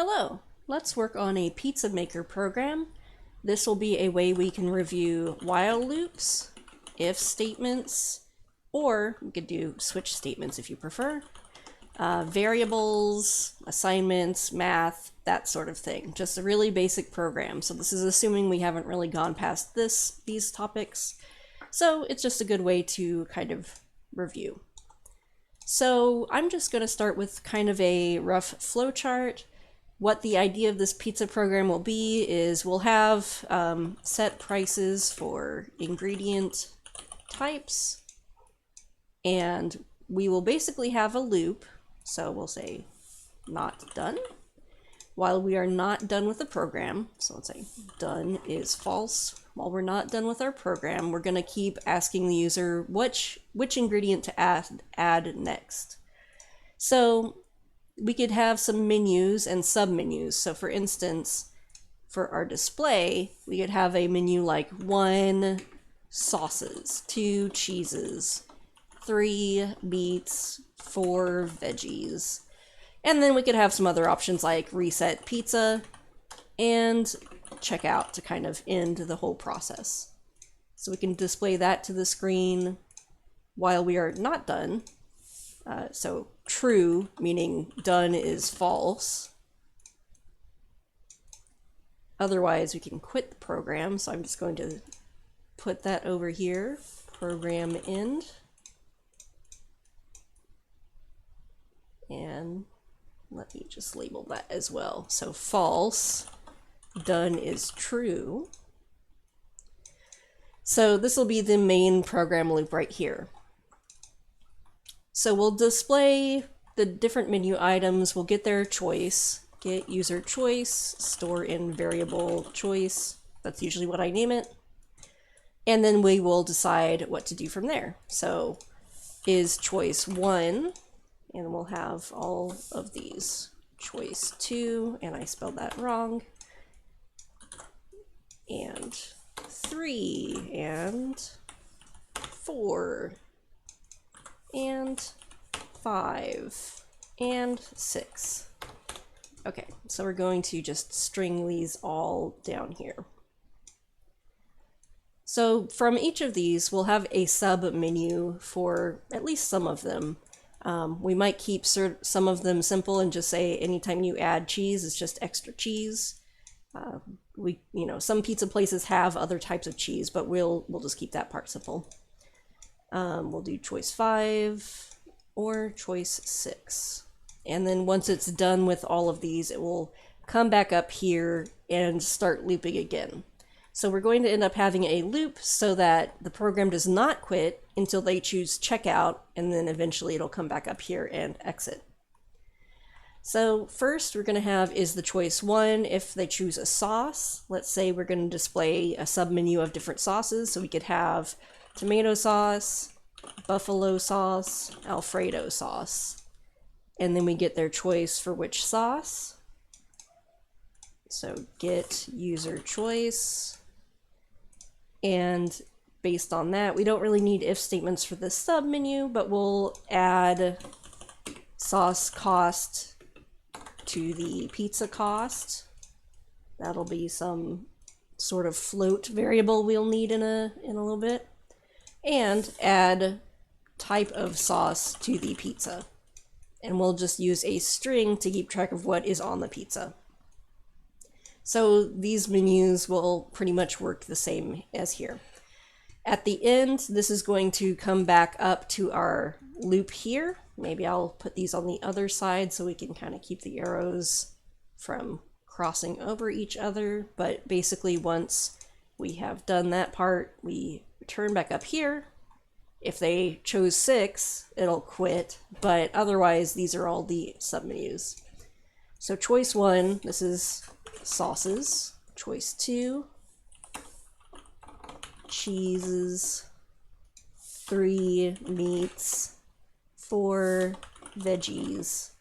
Hello, let's work on a pizza maker program. This will be a way we can review while loops, if statements, or we could do switch statements if you prefer, variables, assignments, math, that sort of thing. Just a really basic program. So this is assuming we haven't really gone past these topics. So it's just a good way to kind of review. So I'm just going to start with kind of a rough flowchart. What the idea of this pizza program will be is we'll have set prices for ingredient types, and we will basically have a loop. So we'll say not done while we are not done with the program. So let's say done is false. While we're not done with our program, we're going to keep asking the user which ingredient to add next. So we could have some menus and submenus. So for instance, for our display, we could have a menu like 1 sauces, 2 cheeses, 3 meats, 4 veggies. And then we could have some other options like reset pizza and checkout to kind of end the whole process. So we can display that to the screen while we are not done. So true, meaning done is false. Otherwise, we can quit the program. So I'm just going to put that over here, program end. And let me just label that as well. So false, done is true. So this will be the main program loop right here. So we'll display the different menu items. We'll get their choice, get user choice, store in variable choice. That's usually what I name it. And then we will decide what to do from there. So is choice 1, and we'll have all of these. Choice 2, and I spelled that wrong. And 3, and 4. And 5 and 6. Okay, so we're going to just string these all down here. So from each of these, we'll have a sub menu for at least some of them. We might keep some of them simple and just say anytime you add cheese, it's just extra cheese. Some pizza places have other types of cheese, but we'll just keep that part simple. We'll do choice 5 or choice 6. And then once it's done with all of these, it will come back up here and start looping again. So we're going to end up having a loop so that the program does not quit until they choose checkout, and then eventually it'll come back up here and exit. So first we're going to have is the choice 1 if they choose a sauce. Let's say we're going to display a submenu of different sauces, so we could have tomato sauce, buffalo sauce, Alfredo sauce. And then we get their choice for which sauce. So get user choice. And based on that, we don't really need if statements for this submenu, but we'll add sauce cost to the pizza cost. That'll be some sort of float variable we'll need in a little bit. And add type of sauce to the pizza. And we'll just use a string to keep track of what is on the pizza. So these menus will pretty much work the same as here. At the end, this is going to come back up to our loop here. Maybe I'll put these on the other side so we can kind of keep the arrows from crossing over each other. But basically, once we have done that part, we return back up here. If they chose 6, it'll quit, but otherwise these are all the submenus. So choice 1, this is sauces. Choice 2, cheeses. 3, meats. 4, veggies.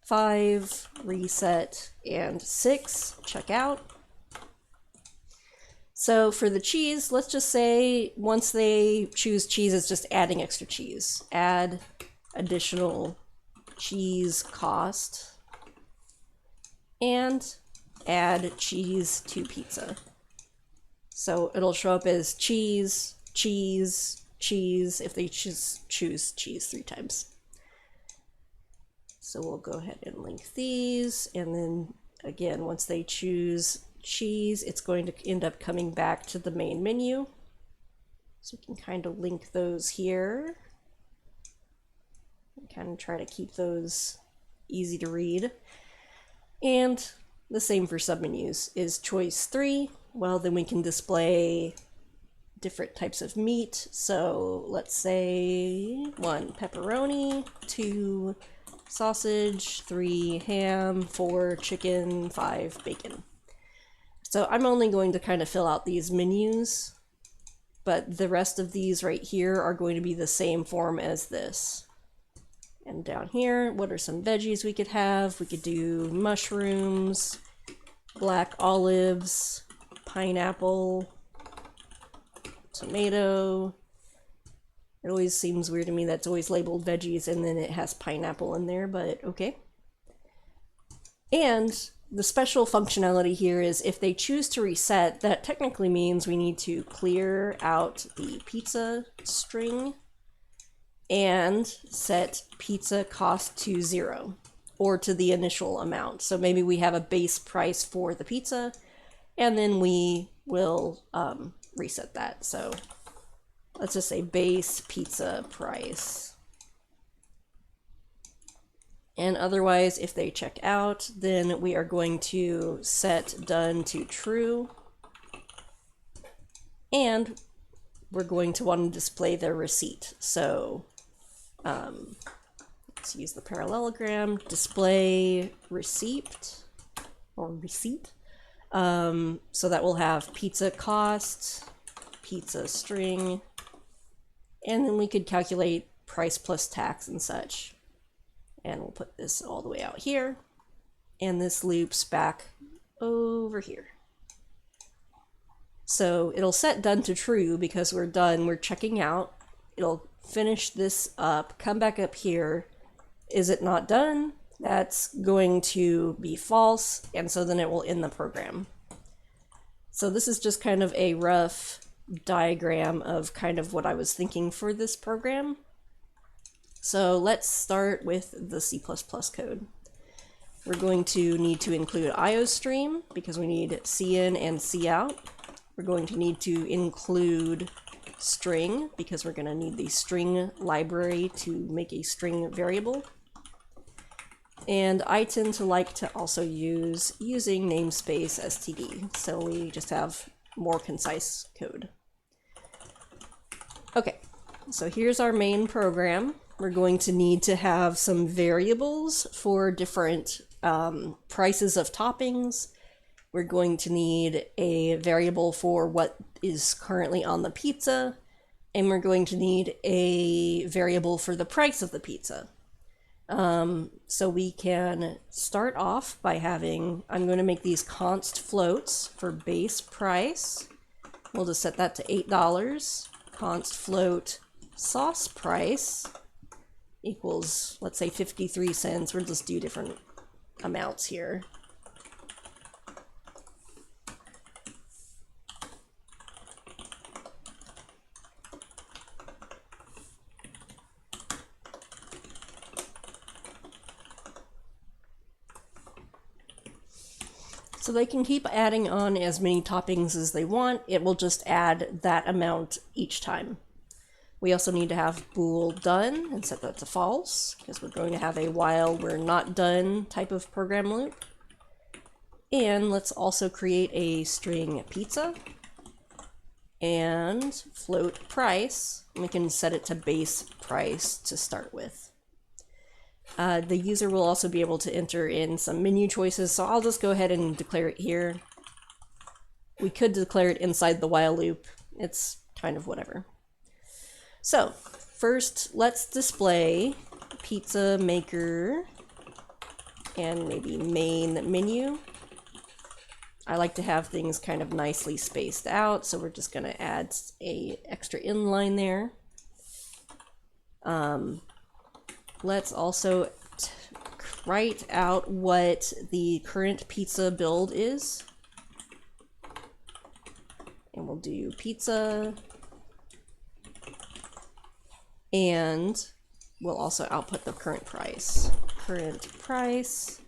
5, reset, and 6, checkout. So for the cheese, let's just say once they choose cheese, it's just adding extra cheese. Add additional cheese cost. and add cheese to pizza. So it'll show up as cheese, cheese, cheese if they choose cheese 3 times. So we'll go ahead and link these, and then again, once they choose cheese, it's going to end up coming back to the main menu. So we can kind of link those here. Kind of try to keep those easy to read. And the same for submenus. Is choice 3, well then we can display different types of meat. So let's say 1 pepperoni, 2 sausage, 3 ham, 4 chicken, 5 bacon. So I'm only going to kind of fill out these menus, but the rest of these right here are going to be the same form as this. And down here, what are some veggies we could have? We could do mushrooms, black olives, pineapple, tomato. It always seems weird to me that's always labeled veggies and then it has pineapple in there, but okay. And the special functionality here is if they choose to reset, that technically means we need to clear out the pizza string and set pizza cost to 0 or to the initial amount. So maybe we have a base price for the pizza and then we will reset that. So let's just say base pizza price. And otherwise, if they check out, then we are going to set done to true. And we're going to want to display their receipt. So let's use the parallelogram, display receipt or receipt. So that will have pizza cost, pizza string, and then we could calculate price plus tax and such. And we'll put this all the way out here, and this loops back over here. So it'll set done to true because we're done, we're checking out. It'll finish this up, come back up here. Is it not done? That's going to be false, and so then it will end the program. So this is just kind of a rough diagram of kind of what I was thinking for this program. So let's start with the C++ code. We're going to need to include IOStream because we need CIN and COUT. We're going to need to include string because we're going to need the string library to make a string variable. And I tend to like to also use using namespace std, so we just have more concise code. Okay, so here's our main program. We're going to need to have some variables for different prices of toppings. We're going to need a variable for what is currently on the pizza, and we're going to need a variable for the price of the pizza. So we can start off by having, I'm going to make these const floats for base price. We'll just set that to $8. Const float sauce price equals, let's say 53 cents. We'll just do different amounts here. So they can keep adding on as many toppings as they want. It will just add that amount each time. We also need to have bool done and set that to false because we're going to have a while we're not done type of program loop. And let's also create a string pizza and float price. We can set it to base price to start with. The user will also be able to enter in some menu choices, so I'll just go ahead and declare it here. We could declare it inside the while loop. It's kind of whatever. So first, let's display pizza maker and maybe main menu. I like to have things kind of nicely spaced out, so we're just going to add a extra inline there. Let's also write out what the current pizza build is. And we'll do pizza. And we'll also output the current price. Current price.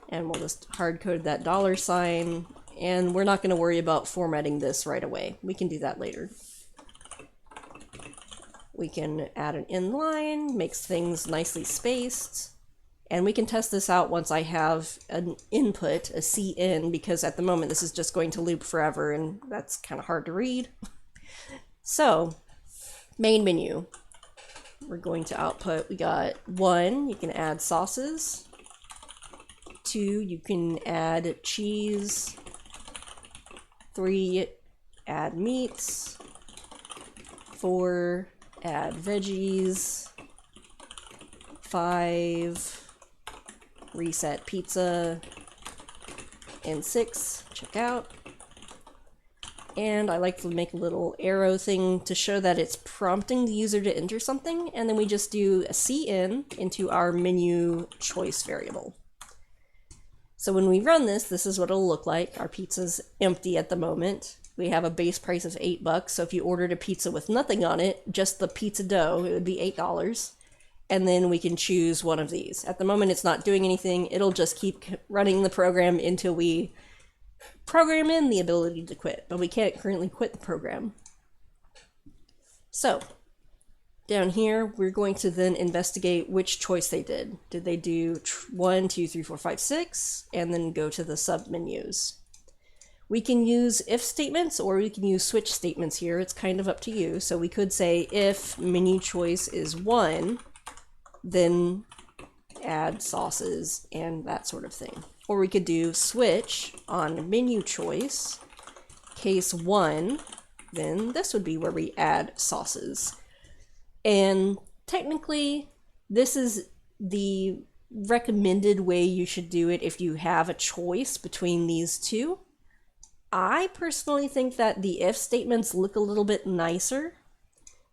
And we'll just hard code that $sign. And we're not going to worry about formatting this right away. We can do that later. We can add an inline, makes things nicely spaced. And we can test this out once I have an input, a cin, because at the moment this is just going to loop forever and that's kind of hard to read. So, main menu. We're going to output, we got 1, you can add sauces. 2, you can add cheese. 3, add meats. 4, add veggies. 5, reset pizza. And 6, check out. And I like to make a little arrow thing to show that it's prompting the user to enter something, and then we just do a cin into our menu choice variable. So when we run this, this is what it'll look like. Our pizza's empty at the moment. We have a base price of $8, so if you ordered a pizza with nothing on it, just the pizza dough, it would be $8. And then we can choose one of these. At the moment, it's not doing anything. It'll just keep running the program until we program in the ability to quit, but we can't currently quit the program. So down here, we're going to then investigate which choice they did. Did they do 1, 2, 3, 4, 5, 6, and then go to the sub menus. We can use if statements or we can use switch statements here. It's kind of up to you. So we could say if menu choice is 1, then add sauces and that sort of thing. Or we could do switch on menu choice, case 1, then this would be where we add sauces. And technically, this is the recommended way you should do it if you have a choice between these two. I personally think that the if statements look a little bit nicer,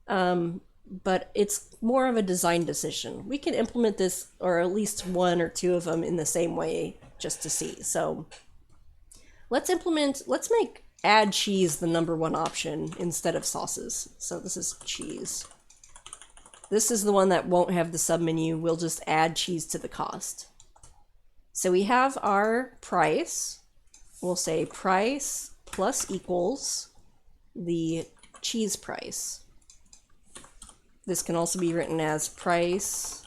but it's more of a design decision. We can implement this, or at least 1 or 2 of them in the same way, just to see. So let's make add cheese the #1 option instead of sauces. So this is cheese. This is the one that won't have the submenu. We'll just add cheese to the cost. So we have our price. We'll say price plus equals the cheese price. This can also be written as price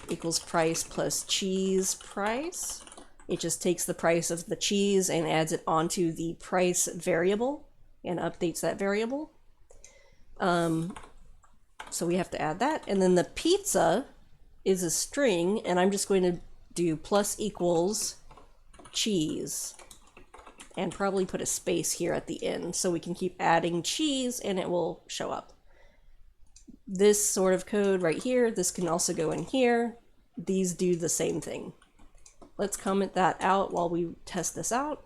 equals price plus cheese price. It just takes the price of the cheese and adds it onto the price variable and updates that variable. So we have to add that. And then the pizza is a string, and I'm just going to do plus equals cheese and probably put a space here at the end so we can keep adding cheese and it will show up. This sort of code right here, this can also go in here. These do the same thing. Let's comment that out while we test this out.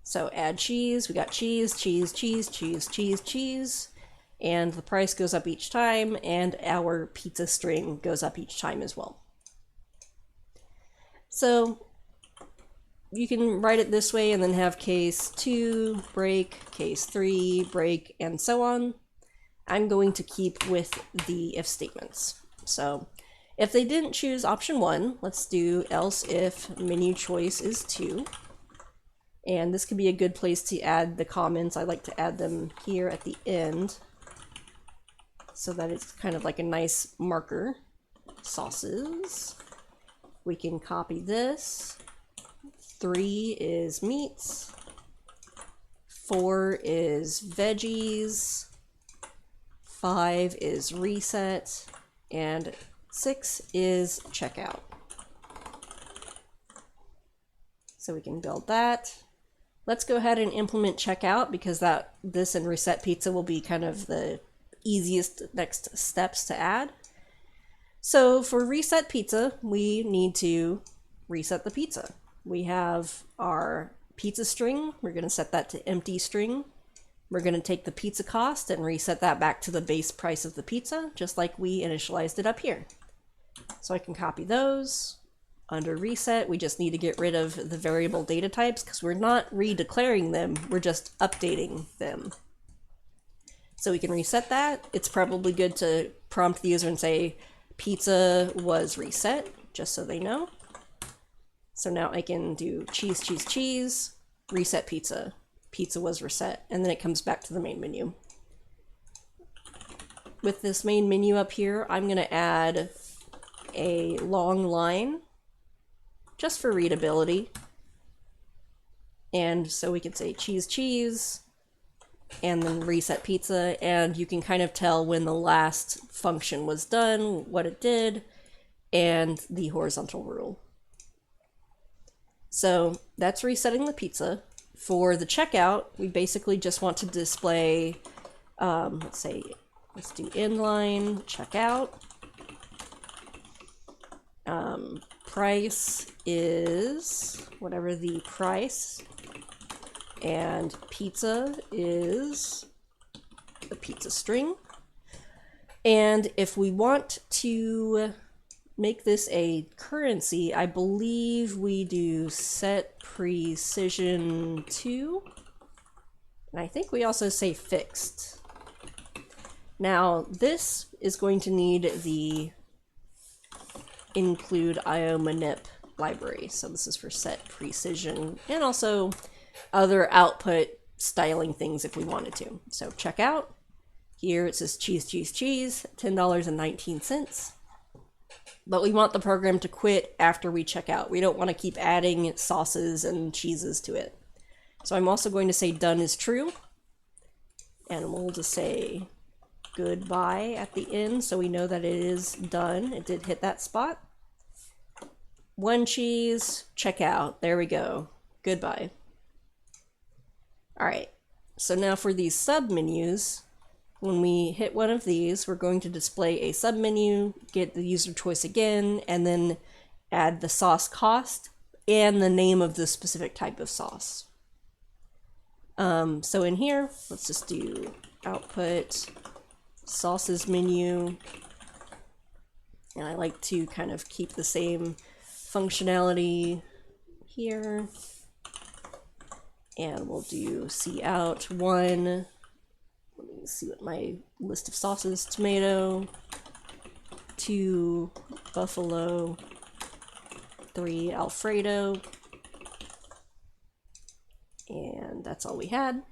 So add cheese, we got cheese, cheese, cheese, cheese, cheese, cheese, and the price goes up each time, and our pizza string goes up each time as well. So you can write it this way and then have case 2, break, case 3, break, and so on. I'm going to keep with the if statements. So if they didn't choose option 1, let's do else if menu choice is 2. And this could be a good place to add the comments. I like to add them here at the end so that it's kind of like a nice marker. Sauces. We can copy this. 3 is meats. 4 is veggies. 5 is reset. And 6 is checkout. So we can build that. Let's go ahead and implement checkout because this and reset pizza will be kind of the easiest next steps to add. So for reset pizza, we need to reset the pizza. We have our pizza string. We're going to set that to empty string. We're going to take the pizza cost and reset that back to the base price of the pizza, just like we initialized it up here. So I can copy those. Under reset, we just need to get rid of the variable data types because we're not redeclaring them, we're just updating them. So we can reset that. It's probably good to prompt the user and say pizza was reset, just so they know. So now I can do cheese, cheese, cheese, reset pizza. Pizza was reset, and then it comes back to the main menu. With this main menu up here, I'm going to add a long line just for readability. And so we could say cheese, cheese, and then reset pizza, and you can kind of tell when the last function was done, what it did, and the horizontal rule. So that's resetting the pizza. For the checkout, we basically just want to display, let's do inline checkout. Price is whatever the price, and pizza is the pizza string. And if we want to make this a currency, I believe we do set precision to, and I think we also say fixed. Now this is going to need the include IO manip library. So this is for set precision and also other output styling things if we wanted to. So checkout, here it says cheese, cheese, cheese, $10.19. But we want the program to quit after we check out. We don't want to keep adding sauces and cheeses to it. So I'm also going to say done is true. And we'll just say goodbye at the end so we know that it is done. It did hit that spot. One cheese, check out. There we go. Goodbye. Alright, so now for these submenus, when we hit one of these, we're going to display a submenu, get the user choice again, and then add the sauce cost and the name of the specific type of sauce. So in here, let's just do output sauces menu, and I like to kind of keep the same functionality here, and we'll do cout 1. Let me see what my list of sauces: tomato, 2 buffalo, 3 Alfredo, and that's all we had.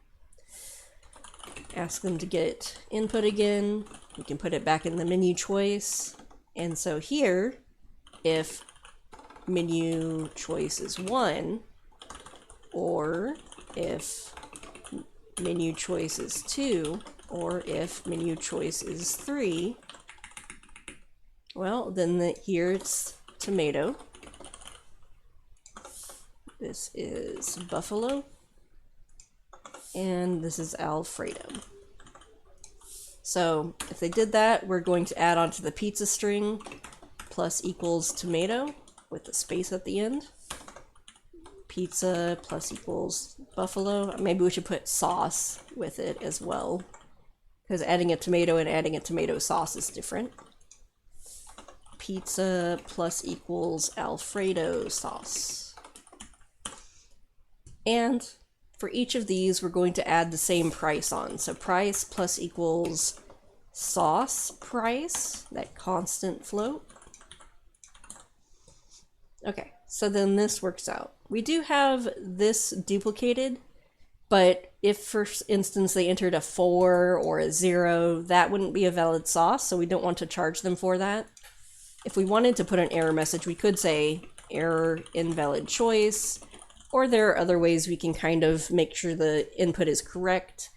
Ask them to get input again. We can put it back in the menu choice. And so here, if menu choice is 1, or if menu choice is 2, or if menu choice is 3, well, then here it's tomato. This is buffalo. And this is Alfredo. So if they did that, we're going to add onto the pizza string plus equals tomato with a space at the end. Pizza plus equals buffalo. Maybe we should put sauce with it as well, because adding a tomato and adding a tomato sauce is different. Pizza plus equals Alfredo sauce. And for each of these, we're going to add the same price on. So price plus equals sauce price, that constant float. Okay, so then this works out. We do have this duplicated, but if, for instance, they entered a 4 or a 0, that wouldn't be a valid sauce, so we don't want to charge them for that. If we wanted to put an error message, we could say error invalid choice, or there are other ways we can kind of make sure the input is correct.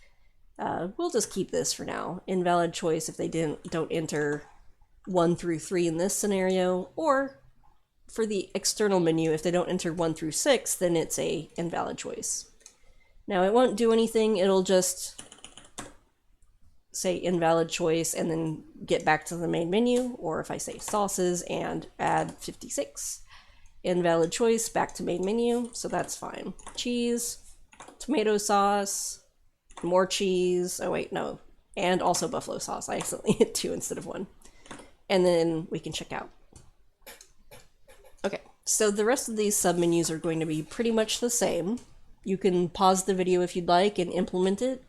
We'll just keep this for now. Invalid choice if they don't enter 1 through 3 in this scenario, or for the external menu, if they don't enter 1 through 6, then it's a invalid choice. Now it won't do anything, it'll just say invalid choice and then get back to the main menu, or if I say sauces and add 56, invalid choice, back to main menu, so that's fine. Cheese, tomato sauce, more cheese, oh wait, no, and also buffalo sauce. I accidentally hit 2 instead of 1. And then we can check out. So the rest of these submenus are going to be pretty much the same. You can pause the video if you'd like and implement it.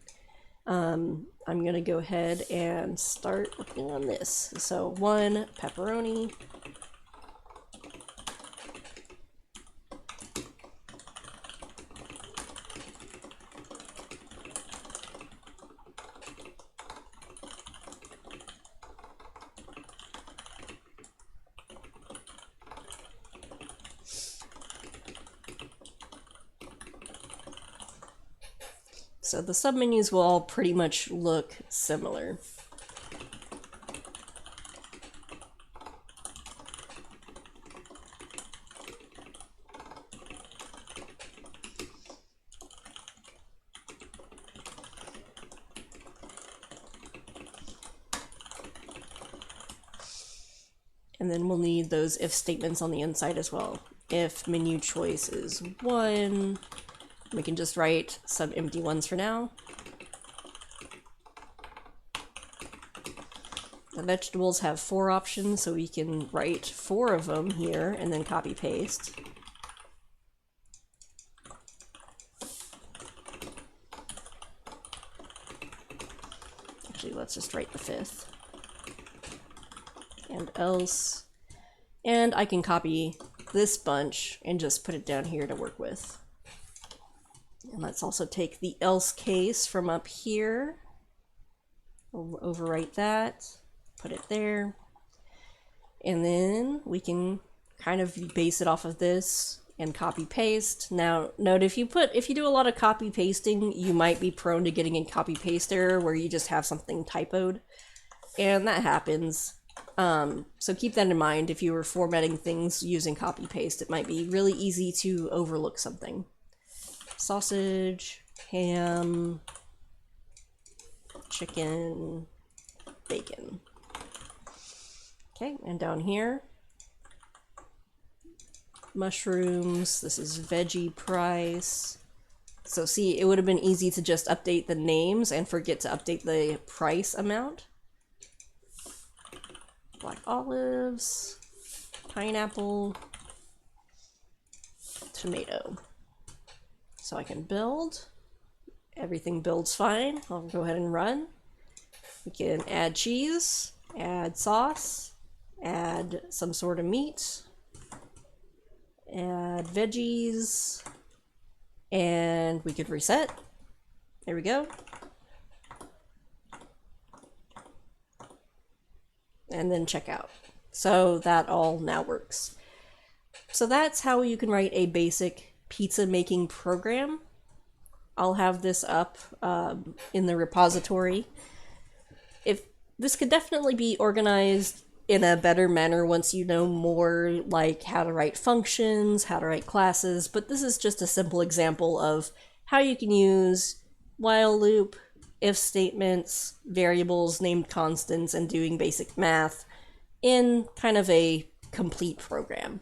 I'm going to go ahead and start working on this. So 1 pepperoni. So the submenus will all pretty much look similar. And then we'll need those if statements on the inside as well. If menu choice is 1, we can just write some empty ones for now. The vegetables have 4 options, so we can write 4 of them here and then copy paste. Actually, let's just write the 5th. And else. And I can copy this bunch and just put it down here to work with. And let's also take the else case from up here. We'll overwrite that, put it there. And then we can kind of base it off of this and copy paste. Now, note if you do a lot of copy pasting, you might be prone to getting a copy paste error where you just have something typoed. And that happens. So keep that in mind. If you were formatting things using copy paste, it might be really easy to overlook something. Sausage, ham, chicken, bacon. Okay, and down here, mushrooms, this is veggie price. So see, it would have been easy to just update the names and forget to update the price amount. Black olives, pineapple, tomato. So I can build. Everything builds fine. I'll go ahead and run. We can add cheese, add sauce, add some sort of meat, add veggies, and we could reset. There we go. And then check out. So that all now works. So that's how you can write a basic pizza making program. I'll have this up in the repository. If this could definitely be organized in a better manner once you know more, like how to write functions, how to write classes, but this is just a simple example of how you can use while loop, if statements, variables, named constants, and doing basic math in kind of a complete program.